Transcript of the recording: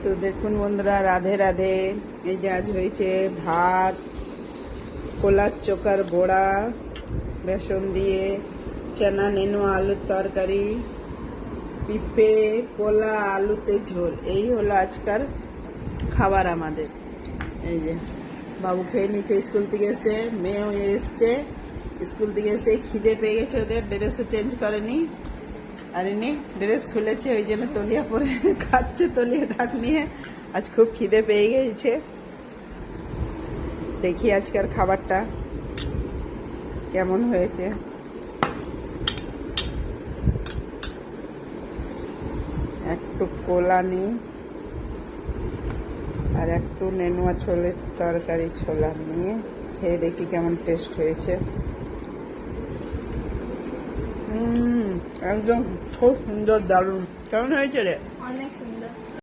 তো দেখুন বন্ধুরা, রাধে রাধে। এই যে আজ হয়েছে ভাত, কলার চোকার বড়া, বেসন দিয়ে, চানা নেনুয়া আলুর তরকারি, পিঁপে, কলা, আলুতে ঝোল। এই হলো আজকাল খাবার আমাদের। এই যে বাবু খেয়ে নিচ্ছে স্কুল থেকে এসে, মেয়েও এসছে স্কুল থেকে এসে। খিদে পেয়ে গেছে ওদের, ড্রেসও চেঞ্জ করেনি, আর ইনি ড্রেস খুলেছে, ওই জন্য তলিয়া পরে খাচ্ছে, তলিয়া ঢাক নিয়ে। আজ খুব খিদে পেয়ে গেছে। দেখি আজকের খাবারটা কেমন হয়েছে। একটু কোলা নিই আর একটু নেনুয়া ছোলের তরকারি, ছোলা নিয়ে খেয়ে দেখি কেমন টেস্ট হয়েছে। একদম খুব সুন্দর, দারুণ। কেমন হয়েছে রে? অনেক সুন্দর।